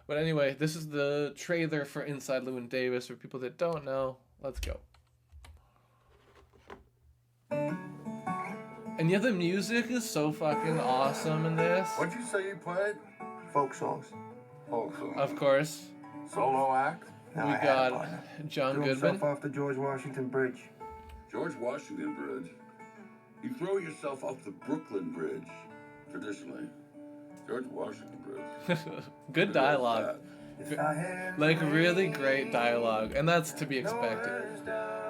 But anyway, this is the trailer for Inside Llewyn Davis. For people that don't know, let's go. And yeah, the music is so fucking awesome in this. What'd you say you played? Folk songs. Folk songs. Of course, Solo act? No, we I had a got partner. John Threw Goodman. himself off the George Washington Bridge. George Washington Bridge. You throw yourself off the Brooklyn Bridge, traditionally. George Washington Bridge. Good dialogue. If I had Like, really great dialogue. And that's to be expected.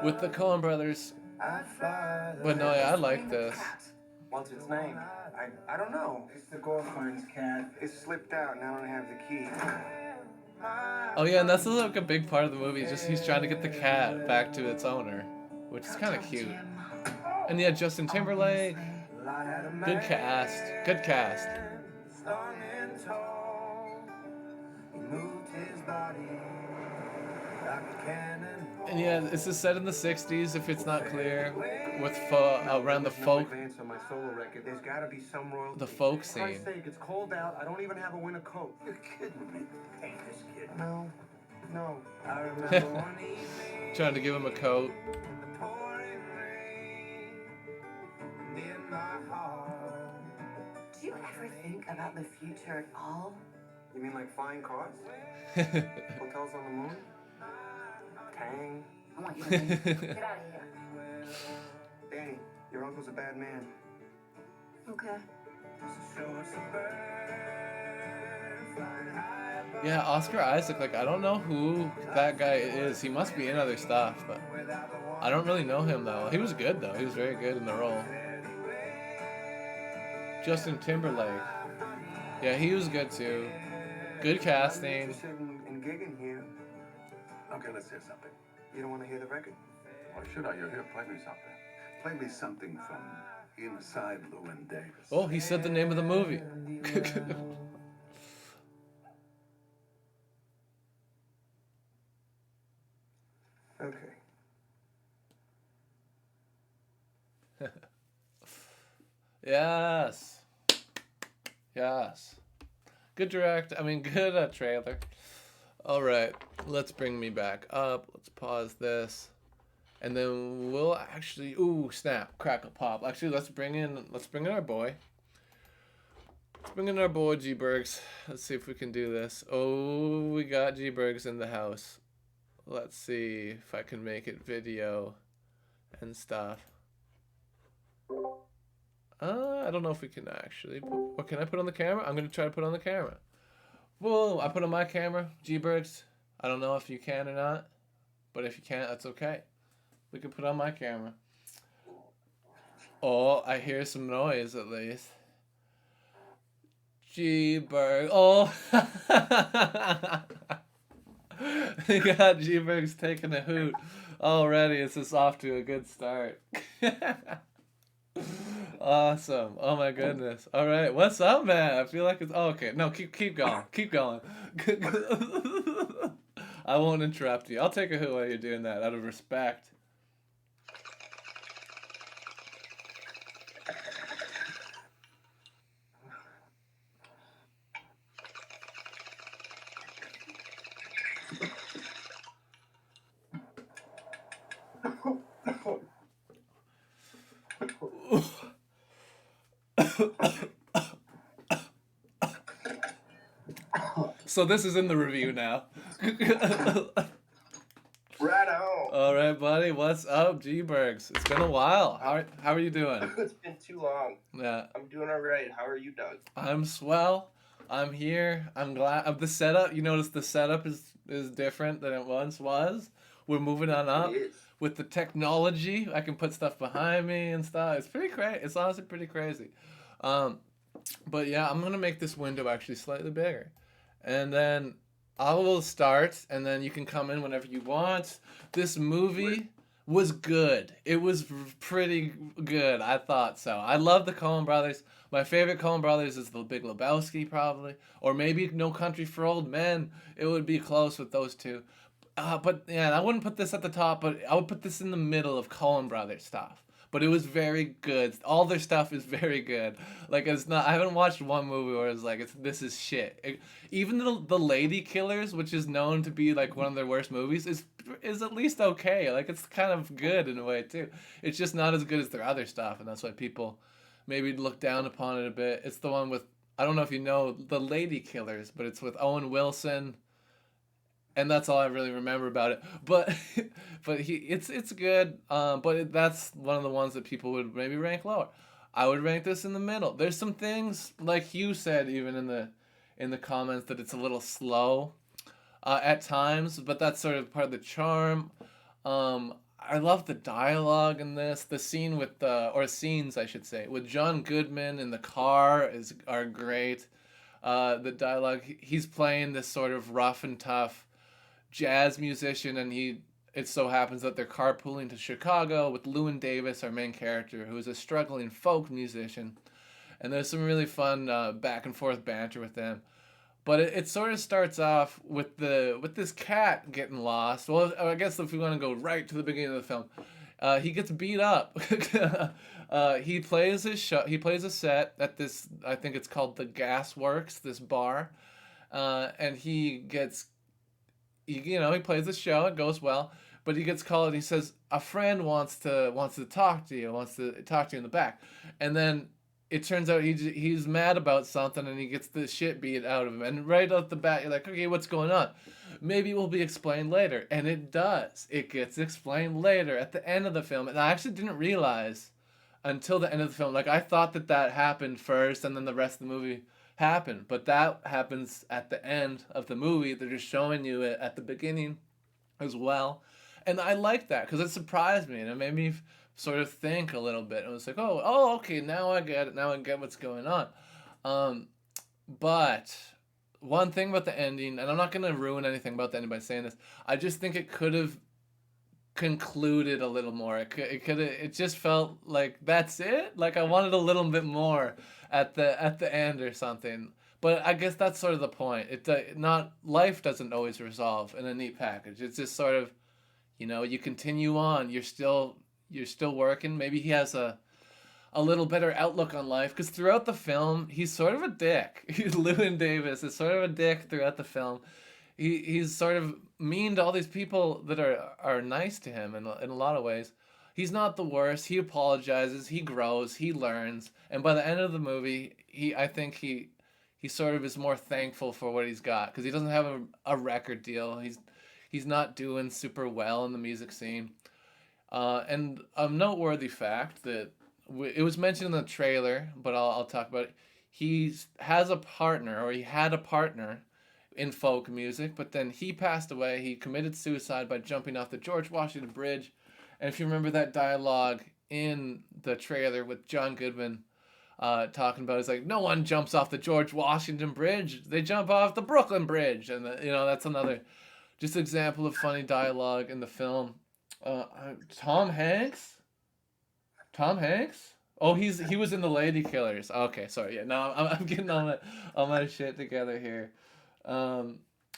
With the Cohen Brothers. I'd fly But no, yeah, I like this. What's its name? I don't know. It's the Gorfin's cat. It slipped out and I don't have the key. Oh yeah, and that's like a big part of the movie. Just he's trying to get the cat back to its owner, which is kind of cute. And yeah, Justin Timberlake. Good cast. Good cast. Long and tall. He moved his body like a cannon. And yeah, this is set in the 60s, if it's not clear, with around the folk, Advance on my solo record. There's got to be some royalty. the folk For scene. Christ's sake, it's cold out. I don't even have a winter coat. You're kidding me. Ain't this kid? No. I remember one evening Trying to give him a coat. in the pouring rain, and in my heart. Do you ever think about the future at all? You mean like flying cars? Hotels on the moon? Tang? I want you to leave. Get out of here. Danny, your uncle's a bad man. Okay. Just show us a bird flying high above. Yeah, Oscar Isaac, like, I don't know who that guy is. He must be in other stuff, but I don't really know him, though. He was good, though. He was very good in the role. Justin Timberlake. Yeah, he was good, too. Good casting. I'm interested in gigging here. Okay, let's hear something. You don't want to hear the record? Why should I? You're here. Play me something. Play me something from Inside Llewyn Davis. Oh, he said the name of the movie. Okay. Yes. Yes. Good good trailer. All right, let's bring me back up. Let's pause this. And then we'll actually, ooh, snap, crackle, pop. Actually, let's bring in our boy. Let's bring in our boy, G-Bergs. Let's see if we can do this. Oh, we got G-Bergs in the house. Let's see if I can make it video and stuff. I don't know if we can actually. What can I put on the camera? I'm going to try to put on the camera. Whoa, I put on my camera, G-Bergs. I don't know if you can or not, but if you can't, that's okay. We can put on my camera. Oh, I hear some noise at least. G-Berg. Oh! We got G-Bergs taking a hoot. Already, it's just off to a good start. Awesome. Oh my goodness. All right. What's up, man? I feel like it's okay. No, keep going. Keep going. I won't interrupt you. I'll take a hoot while you're doing that out of respect. So this is in the review now. Right on. All right, buddy. What's up, G-Bergs? It's been a while. How are you doing? It's been too long. Yeah, I'm doing all right. How are you, Doug? I'm swell. I'm here. I'm glad of the setup. You notice the setup is different than it once was. We're moving on up It is. with the technology. I can put stuff behind me and stuff. It's pretty crazy. It's honestly pretty crazy. But yeah, I'm gonna make this window actually slightly bigger, and then I will start, and then you can come in whenever you want. This movie was good. It was pretty good. I thought so. I love the Coen Brothers. My favorite Coen Brothers is The Big Lebowski, probably, or maybe No Country for Old Men. It would be close with those two. But yeah, I wouldn't put this at the top, but I would put this in the middle of Coen Brothers stuff. but it was very good. All their stuff is very good. Like it's not. I haven't watched one movie where it's like this is shit. Even the Lady Killers, which is known to be like one of their worst movies, is at least okay. Like it's kind of good in a way too. It's just not as good as their other stuff, and that's why people maybe look down upon it a bit. It's the one with, I don't know if you know the Lady Killers, but it's with Owen Wilson, and that's all I really remember about it. But it's good. That's one of the ones that people would maybe rank lower. I would rank this in the middle. There's some things like you said even in the comments that it's a little slow at times, but that's sort of part of the charm. I love the dialogue in this. The scene with or scenes I should say, with John Goodman in the car are great. The dialogue, he's playing this sort of rough and tough jazz musician, and it so happens that they're carpooling to Chicago with Llewyn Davis, our main character, who is a struggling folk musician. And there's some really fun back and forth banter with them. But it sort of starts off with this cat getting lost. Well, I guess if we want to go right to the beginning of the film, he gets beat up. He plays he plays a set at this, I think it's called the Gas Works, this bar, and he plays the show. It goes well, but he gets called. And he says a friend wants to talk to you, in the back, and then it turns out he's mad about something, and he gets the shit beat out of him. And right off the bat, you're like, okay, what's going on? Maybe it will be explained later. And it does. It gets explained later at the end of the film. And I actually didn't realize until the end of the film. Like, I thought that happened first, and then the rest of the movie happened. But that happens at the end of the movie. They're just showing you it at the beginning as well. And I like that because it surprised me, and it made me sort of think a little bit. It was like, oh, okay, now I get it. Now I get what's going on. But one thing about the ending, and I'm not going to ruin anything about the ending by saying this, I just think it could have concluded a little more. It just felt like that's it. Like I wanted a little bit more at the end or something. But I guess that's sort of the point. Life doesn't always resolve in a neat package. It's just sort of, you continue on. You're still working. Maybe he has a little better outlook on life, because throughout the film he's sort of a dick. Llewyn Davis is sort of a dick throughout the film. He's sort of mean to all these people that are nice to him in a lot of ways. He's not the worst. He apologizes. He grows. He learns. And by the end of the movie, I think he sort of is more thankful for what he's got, because he doesn't have a record deal. He's not doing super well in the music scene. And a noteworthy fact that it was mentioned in the trailer, but I'll talk about it. He had a partner in folk music, but then he passed away. He committed suicide by jumping off the George Washington Bridge. And if you remember that dialogue in the trailer with John Goodman talking about, it's like, no one jumps off the George Washington Bridge. They jump off the Brooklyn Bridge. And, that's another just example of funny dialogue in the film. Tom Hanks? Oh, he was in the Lady Killers. Okay, sorry. Yeah, no, I'm getting all my shit together here.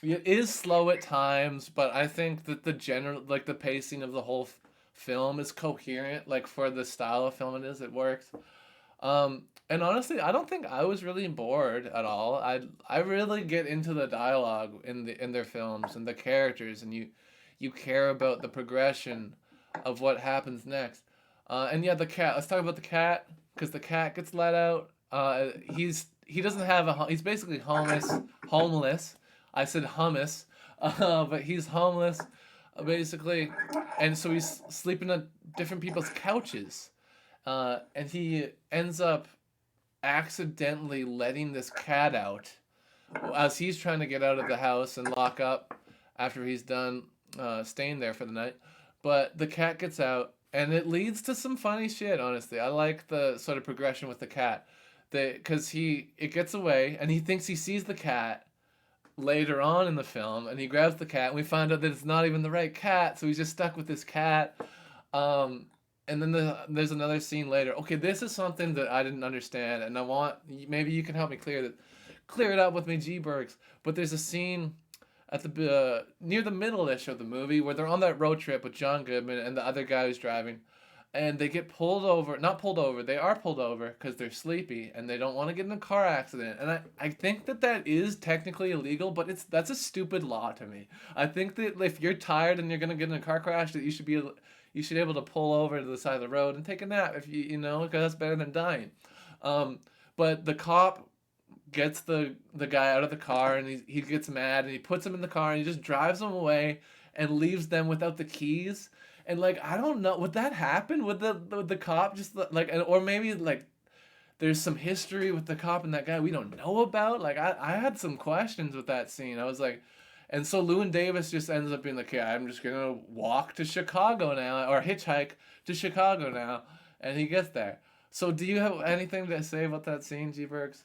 It is slow at times, but I think that the pacing of the whole film is coherent. Like for the style of film it is, it works. And honestly, I don't think I was really bored at all. I really get into the dialogue in their films and the characters, and you care about the progression of what happens next. And yeah, the cat. Let's talk about the cat, because the cat gets let out. He doesn't have he's basically homeless. I said hummus, but he's homeless, basically, and so he's sleeping on different people's couches, and he ends up accidentally letting this cat out as he's trying to get out of the house and lock up after he's done staying there for the night. But the cat gets out, and it leads to some funny shit, honestly. I like the sort of progression with the cat. Because it gets away, and he thinks he sees the cat later on in the film, and he grabs the cat, and we find out that it's not even the right cat, so he's just stuck with this cat. And then there's another scene later. Okay, this is something that I didn't understand, and I want, maybe you can help me clear it up with me, G-Bergs. But there's a scene at the near the middle-ish of the movie where they're on that road trip with John Goodman and the other guy who's driving, and they get pulled over, not pulled over, they are pulled over because they're sleepy and they don't want to get in a car accident. And I think that is technically illegal, but that's a stupid law to me. I think that if you're tired and you're going to get in a car crash, that you should be able to pull over to the side of the road and take a nap if you know, because that's better than dying. But the cop gets the guy out of the car, and he gets mad, and he puts him in the car, and he just drives him away and leaves them without the keys. And like, I don't know, would that happen? Would the cop just like, or maybe like there's some history with the cop and that guy we don't know about? Like, I had some questions with that scene. I was like, and so Llewyn Davis just ends up being like, yeah, I'm just gonna walk to Chicago now, or hitchhike to Chicago now, and he gets there. So do you have anything to say about that scene, G Bergs?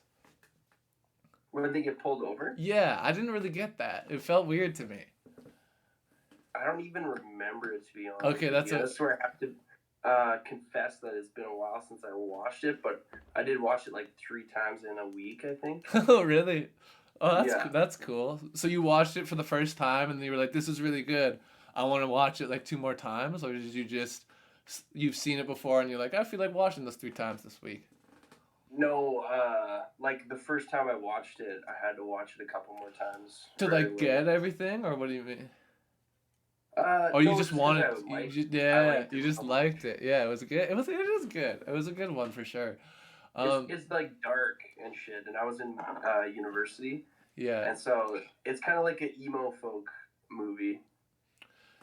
Where they get pulled over? Yeah, I didn't really get that. It felt weird to me. I don't even remember it, to be honest. Okay, that's I swear I have to confess that it's been a while since I watched it, but I did watch it like 3 times in a week, I think. Oh, really? Oh, Yeah. that's cool. So you watched it for the first time and you were like, this is really good. I want to watch it like 2 more times? Or did you just, you've seen it before and you're like, I feel like watching this 3 times this week? No, like the first time I watched it, I had to watch it a couple more times. To right like away. get everything? Or what do you mean? No, You it's just 'cause wanted, I liked- you just, I yeah, liked you it. just liked it. Yeah, it was good. It was good. It was a good one for sure. It's like dark and shit, and I was in university, Yeah. and so it's kind of like an emo folk movie.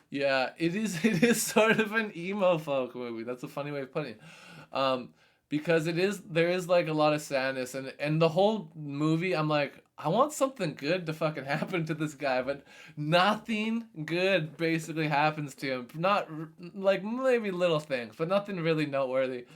Yeah, it is. It is sort of an emo folk movie. That's a funny way of putting it, because it is. There is like a lot of sadness, and the whole movie. I'm like, I want something good to fucking happen to this guy, but nothing good basically happens to him. Not like maybe little things, but nothing really noteworthy.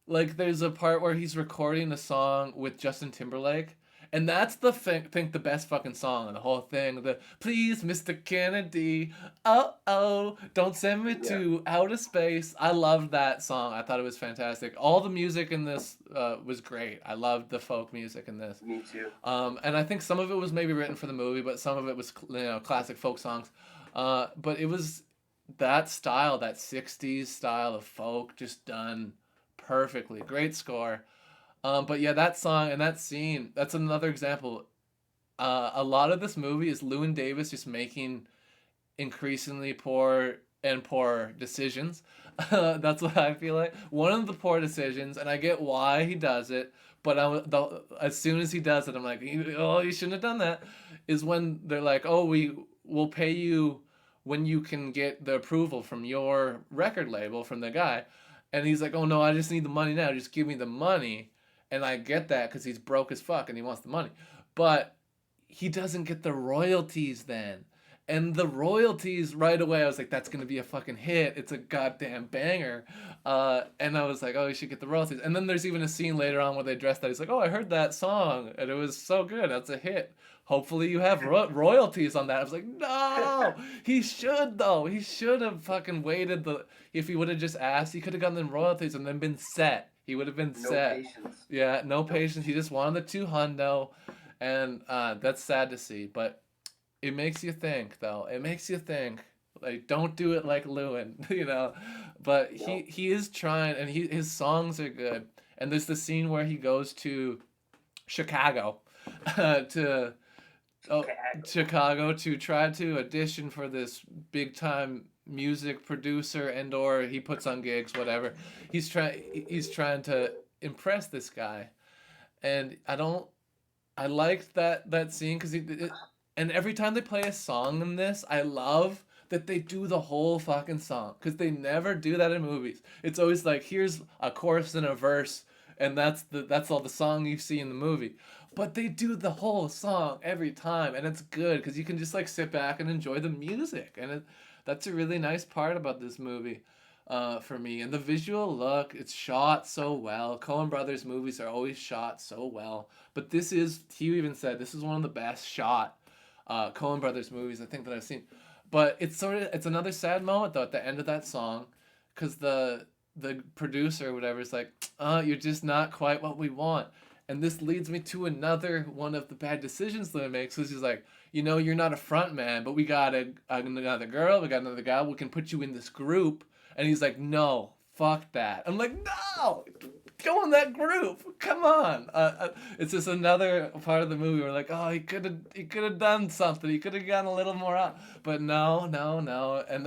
Like there's a part where he's recording a song with Justin Timberlake. And that's think the best fucking song of the whole thing. The please, Mr. Kennedy, don't send me to outer space. I loved that song. I thought it was fantastic. All the music in this was great. I loved the folk music in this. Me too. And I think some of it was maybe written for the movie, but some of it was classic folk songs. But it was that style, that '60s style of folk, just done perfectly. Great score. But yeah, that song and that scene, that's another example. A lot of this movie is Llewyn Davis just making increasingly poor decisions. That's what I feel like. One of the poor decisions, and I get why he does it, but as soon as he does it, I'm like, oh, you shouldn't have done that, is when they're like, oh, we will pay you when you can get the approval from your record label, from the guy. And he's like, oh, no, I just need the money now. Just give me the money. And I get that because he's broke as fuck and he wants the money. But he doesn't get the royalties then. And the royalties right away, I was like, that's going to be a fucking hit. It's a goddamn banger. And I was like, oh, you should get the royalties. And then there's even a scene later on where they address that. He's like, oh, I heard that song and it was so good. That's a hit. Hopefully you have royalties on that. I was like, no, he should though. He should have fucking waited. If he would have just asked, he could have gotten the royalties and then been set. He would have been set. No patience. Yeah, no patience. He just wanted the 2 hundo, and that's sad to see. But it makes you think, though. It makes you think. Like, don't do it like Llewyn, you know. But he is trying, and his songs are good. And there's the scene where he goes to Chicago, Chicago to try to audition for this big time music producer, and or he puts on gigs, whatever. He's trying to impress this guy, and I liked that scene because and every time they play a song in this, I love that they do the whole fucking song, because they never do that in movies. It's always like, here's a chorus and a verse, and that's all the song you see in the movie. But they do the whole song every time, and it's good because you can just like sit back and enjoy the music, and that's a really nice part about this movie, for me. And the visual look, it's shot so well. Cohen Brothers movies are always shot so well, but this is, he even said, this is one of the best shot Cohen Brothers movies I think that I've seen. But it's another sad moment though at the end of that song, because the producer or whatever is like, you're just not quite what we want. And this leads me to another one of the bad decisions that it makes, which is like, you're not a front man, but we got another girl, we got another guy, we can put you in this group, And he's like, no, fuck that. I'm like, no, go in that group. Come on. It's just another part of the movie where like, oh, he could have done something. He could have gotten a little more out. But no. And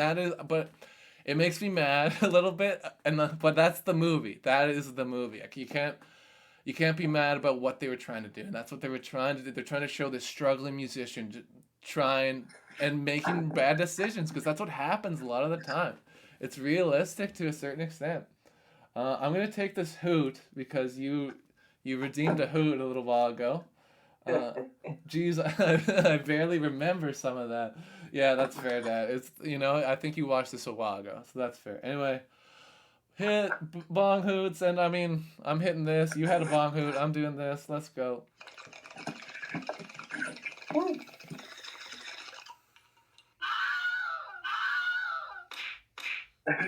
but it makes me mad a little bit. But that's the movie. That is the movie. Like, you can't be mad about what they were trying to do. And that's what they were trying to do. They're trying to show this struggling musician trying and making bad decisions, because that's what happens a lot of the time. It's realistic to a certain extent. I'm gonna take this hoot because you redeemed a hoot a little while ago. Geez, I barely remember some of that. Yeah, that's fair, Dad. It's I think you watched this a while ago, so that's fair. Anyway, hit bong hoots, and I mean I'm hitting this. You had a bong hoot. I'm doing this. Let's go. Nice.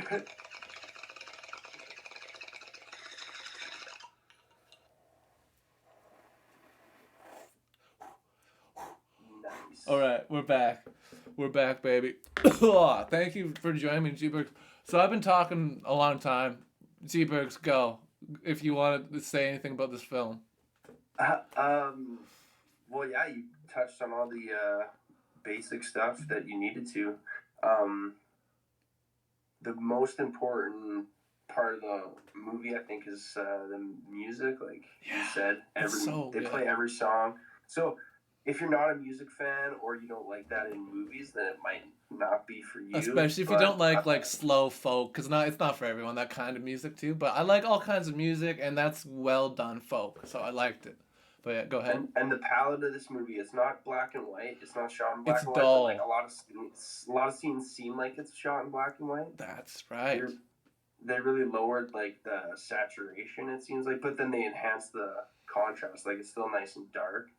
All right, we're back. We're back, baby. Thank you for joining me, G-Bergs. So I've been talking a long time. G-Bergs, go. If you want to say anything about this film. Well, yeah, you touched on all the basic stuff that you needed to. The most important part of the movie, I think, is the music. Like you said, they play every song. So if you're not a music fan or you don't like that in movies, then it might not be for you. Especially if you don't like slow folk, because it's not for everyone, that kind of music too. But I like all kinds of music, and that's well done folk, so I liked it. But yeah, go ahead. And the palette of this movie, it's not black and white. It's not shot in black and dull. white. But like a lot of scenes seem like it's shot in black and white. That's right. They really lowered like the saturation, it seems like, but then they enhanced the contrast. Like it's still nice and dark.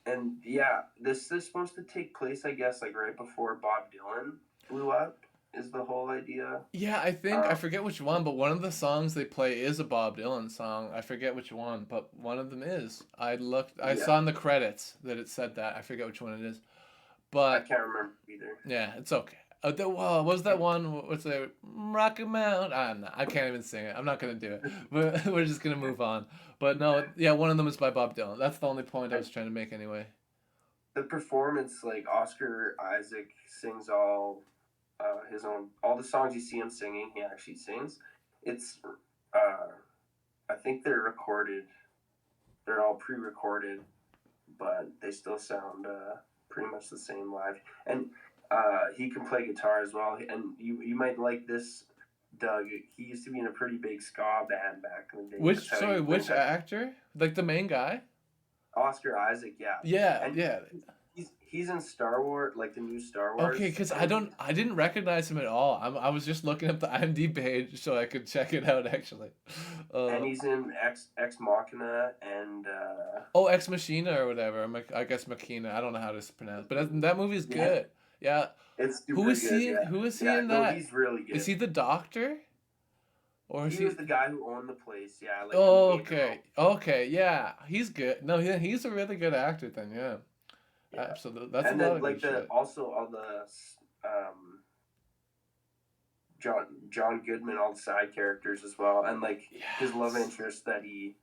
And yeah, this is supposed to take place, I guess, like right before Bob Dylan blew up, is the whole idea. Yeah, I think, I forget which one, but one of the songs they play is a Bob Dylan song. I forget which one, but one of them is. I saw in the credits that it said that. I forget which one it is. But I can't remember either. Yeah, it's okay. What was that one? What's it? Rocky Mountain? I can't even sing it. I'm not going to do it. But we're just going to move on. But no, yeah, one of them is by Bob Dylan. That's the only point I was trying to make anyway. The performance, like Oscar Isaac sings all his own, all the songs you see him singing, he actually sings. It's, I think they're recorded. They're all pre-recorded, but they still sound pretty much the same live. And he can play guitar as well. And you might like this, Doug. He used to be in a pretty big ska band back in the day. Which actor? Like the main guy? Oscar Isaac, yeah. Yeah, and yeah. He's in Star Wars, like the new Star Wars. Okay, because I didn't recognize him at all. I was just looking up the IMDb page so I could check it out actually. And he's in Ex Machina and. Ex Machina or whatever. I guess Machina. I don't know how to pronounce, but that movie is good. Yeah. It's super Who is good, he? yeah. Who is he in that? He's really good. Is he the doctor? Or is he was the guy who owned the place, yeah. Like okay, yeah, he's good. No, he's a really good actor then, yeah. Absolutely, that's and a lot then, of like good shit. Also all the John Goodman, all the side characters as well, and like his love interest that he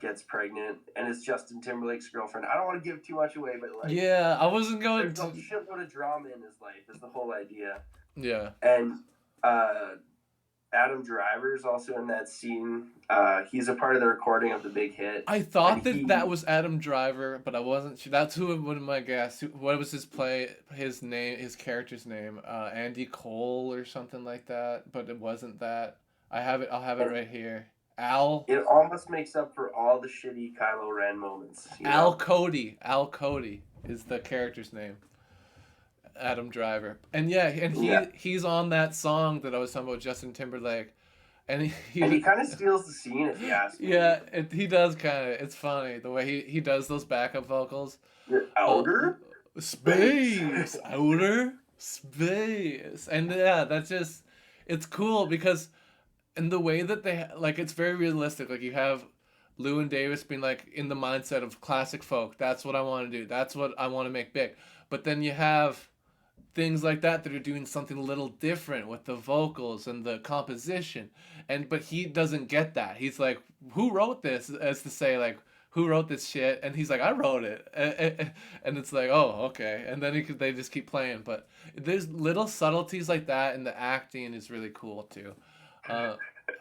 gets pregnant, and it's Justin Timberlake's girlfriend. I don't want to give too much away, but like I wasn't going to. There's a shitload of drama in his life. Is the whole idea. Yeah. And Adam Driver's also in that scene. He's a part of the recording of the big hit. I thought that was Adam Driver, but I wasn't sure. That's who would my guess. What was his character's name? Andy Cole or something like that. But it wasn't that. I'll have it right here. Al. It almost makes up for all the shitty Kylo Ren moments. Al Cody. Al Cody is the character's name. Adam Driver. And he's on that song that I was talking about, Justin Timberlake. And he kind of steals the scene, if you ask me. Yeah, he does kind of. It's funny the way he does those backup vocals. Outer space, outer space, and that's just, it's cool because, in the way that they it's very realistic. Like you have Llewyn Davis being like in the mindset of classic folk. That's what I want to do. That's what I want to make big. But then you have things like that are doing something a little different with the vocals and the composition. But he doesn't get that. He's like, who wrote this? As to say, like, who wrote this shit? And he's like, I wrote it. And it's like, oh, okay. And then they just keep playing. But there's little subtleties like that, and the acting is really cool too.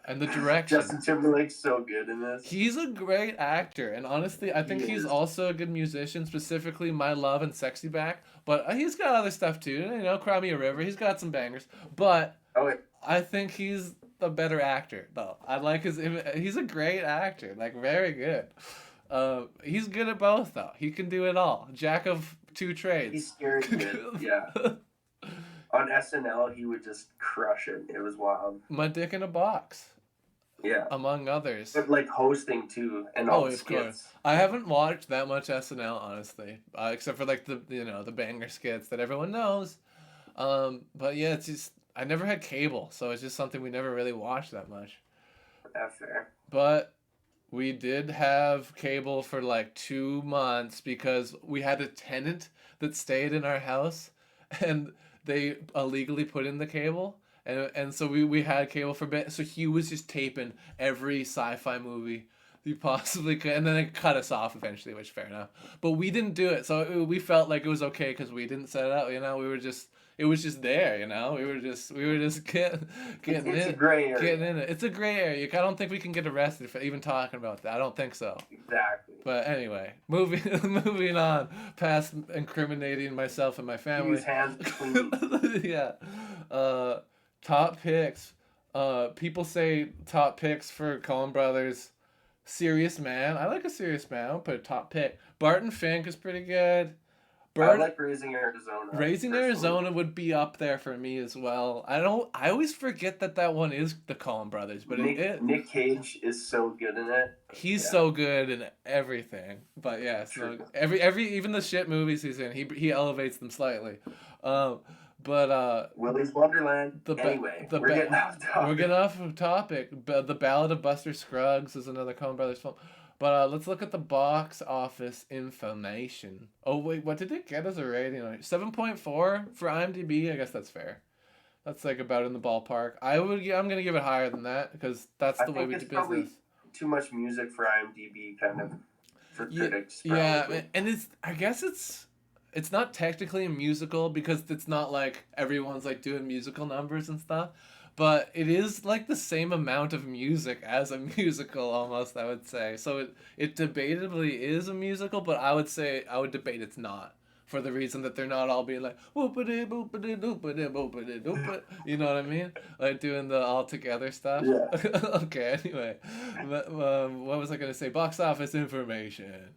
And the direction. Justin Timberlake's so good in this. He's a great actor, and honestly, I think he's also a good musician. Specifically, My Love and Sexy Back. But he's got other stuff too. You know, Cry Me a River. He's got some bangers. But I think he's the better actor, though. I like he's a great actor, like very good. He's good at both, though. He can do it all. Jack of two trades. He's scary good. Yeah. On SNL, he would just crush it. It was wild. My Dick in a Box. Yeah. Among others. But like hosting too, and all the of skits. Course. I haven't watched that much SNL, honestly, except for like the banger skits that everyone knows. But yeah, it's just I never had cable, so it's just something we never really watched that much. That's fair. But we did have cable for like 2 months because we had a tenant that stayed in our house, and they illegally put in the cable, and so we had cable for a bit. So he was just taping every sci-fi movie he possibly could, and then it cut us off eventually, which fair enough. But we didn't do it, so we felt like it was okay because we didn't set it up. You know, it was just there. You know, we were just getting it's in a gray area. Getting in it. It's a gray area. I don't think we can get arrested for even talking about that. I don't think so. Exactly. But anyway, moving on past incriminating myself and my family. Use hands clean. Yeah. Top picks. People say top picks for Coen Brothers. Serious Man. I like a Serious Man. I'll put a top pick. Barton Fink is pretty good. I like Raising Arizona. Raising Arizona would be up there for me as well. I always forget that one is the Coen Brothers, but Nick Cage is so good in it. He's so good in everything. But yeah, so every even the shit movies he's in, he elevates them slightly. But Willy's Wonderland. Anyway, we're getting off topic. We're getting off topic. But The Ballad of Buster Scruggs is another Coen Brothers film. But let's look at the box office information. Oh wait, what did it get as a rating? 7.4 for IMDb. I guess that's fair. That's like about in the ballpark. I'm gonna give it higher than that because that's the way we do business. Too much music for IMDb, kind of, for critics. Probably. Yeah, and I guess it's not technically a musical because it's not like everyone's like doing musical numbers and stuff. But it is like the same amount of music as a musical almost, I would say. So it debatably is a musical, but I would debate it's not. For the reason that they're not all being like whoopity boopity doopity boopity doopity. You know what I mean? Like doing the all together stuff. Yeah. Okay, anyway. What was I gonna say? Box office information.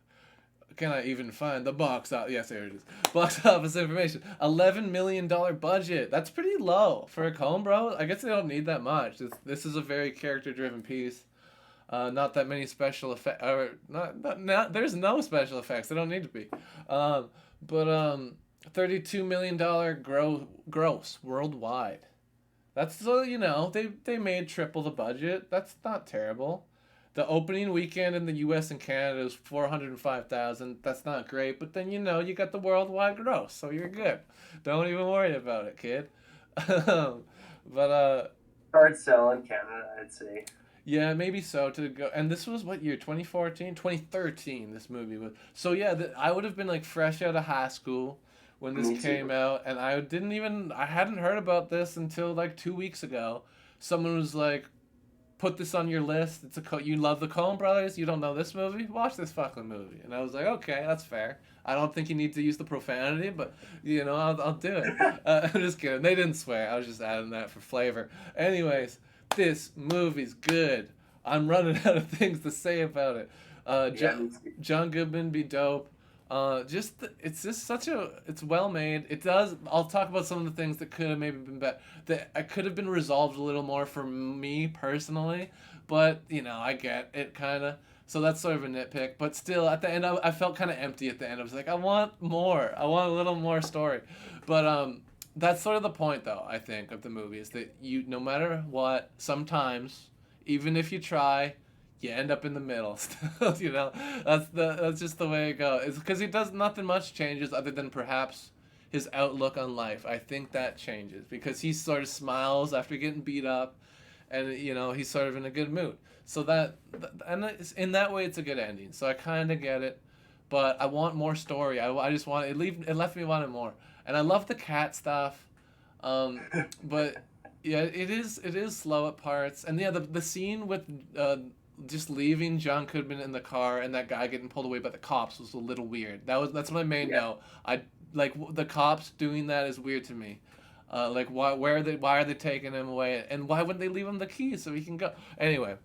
Can I even find the box office? Yes, there it is. Box office information. $11 million budget. That's pretty low for a Coen Bro. I guess they don't need that much. This is a very character-driven piece. Not that many special effects. Or not. There's no special effects. They don't need to be. But $32 million gross worldwide. That's they made triple the budget. That's not terrible. The opening weekend in the U.S. and Canada is $405,000. That's not great, but then you got the worldwide gross, so you're good. Don't even worry about it, kid. But hard sell in Canada, I'd say. Yeah, maybe so. And this was what year? 2014, 2013. This movie was. So yeah, I would have been like fresh out of high school when this came out, and I hadn't heard about this until like 2 weeks ago. Someone was like, put this on your list. You love the Coen Brothers. You don't know this movie? Watch this fucking movie. And I was like, okay, that's fair. I don't think you need to use the profanity, but I'll do it. I'm just kidding. They didn't swear. I was just adding that for flavor. Anyways, this movie's good. I'm running out of things to say about it. John Goodman be dope. It's well made. It does. I'll talk about some of the things that could have maybe been better. That could have been resolved a little more for me personally, but I get it kind of. So that's sort of a nitpick. But still, at the end, I felt kind of empty at the end. I was like, I want more. I want a little more story. But that's sort of the point, though. I think of the movie is that no matter what, sometimes even if you try, you end up in the middle. That's just the way it goes. It's because he does nothing much changes other than perhaps his outlook on life. I think that changes because he sort of smiles after getting beat up, and he's sort of in a good mood. So in that way, it's a good ending. So I kind of get it, but I want more story. I just want it left me wanting more, and I love the cat stuff, but yeah, it is slow at parts, and yeah, the scene with just leaving John Goodman in the car and that guy getting pulled away by the cops was a little weird. That's my main note. I like the cops doing that is weird to me. Like why are they taking him away, and why wouldn't they leave him the keys so he can go? Anyway,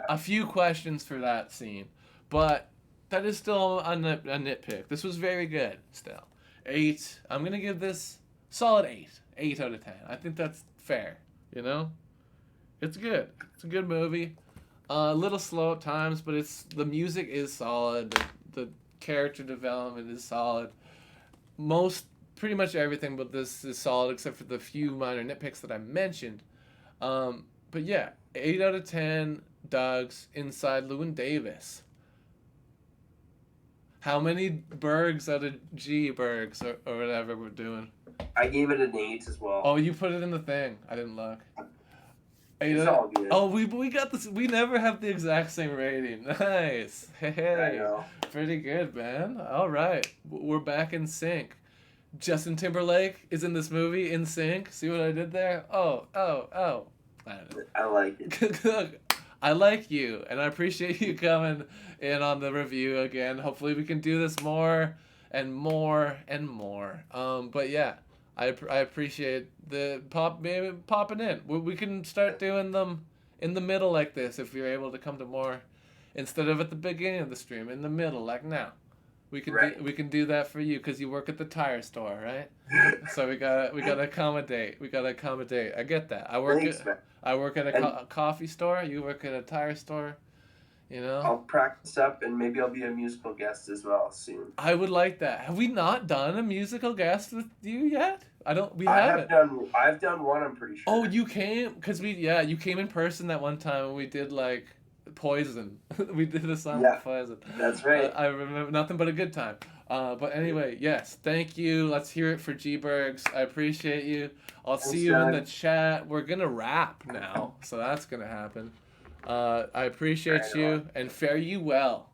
a few questions for that scene, but that is still a nitpick. This was very good still. 8. I'm gonna give this solid 8. 8 out of 10. I think that's fair. It's good. It's a good movie. A little slow at times, but the music is solid. The character development is solid. Pretty much everything but this is solid except for the few minor nitpicks that I mentioned. But yeah, 8 out of 10 Doug's Inside Llewyn Davis. How many Bergs out of G Bergs or whatever we're doing? I gave it an 8 as well. Oh, you put it in the thing. I didn't look. It's all good. Oh, we got this. We never have the exact same rating. Nice. Hey, I know. Pretty good, man. All right, we're back in sync. Justin Timberlake is in this movie in sync. See what I did there? Oh. I don't know. I like it. I like you, and I appreciate you coming in on the review again. Hopefully, we can do this more and more and more. But yeah. I appreciate the popping in. We can start doing them in the middle like this if you're able to come to more, instead of at the beginning of the stream, in the middle like now. We can do that for you because you work at the tire store, right? So we gotta accommodate. I get that. I work at a coffee store. You work at a tire store. I'll practice up and maybe I'll be a musical guest as well soon. I would like that. Have we not done a musical guest with you yet? We haven't. I've done one, I'm pretty sure. Oh, you came because you came in person that one time and we did like Poison. We did a song with Poison. That's right. I remember nothing but a good time. But anyway, yes, thank you. Let's hear it for G-Bergs. I appreciate you. I'll see you in the chat. We're gonna rap now, so that's gonna happen. I appreciate you and fare you well.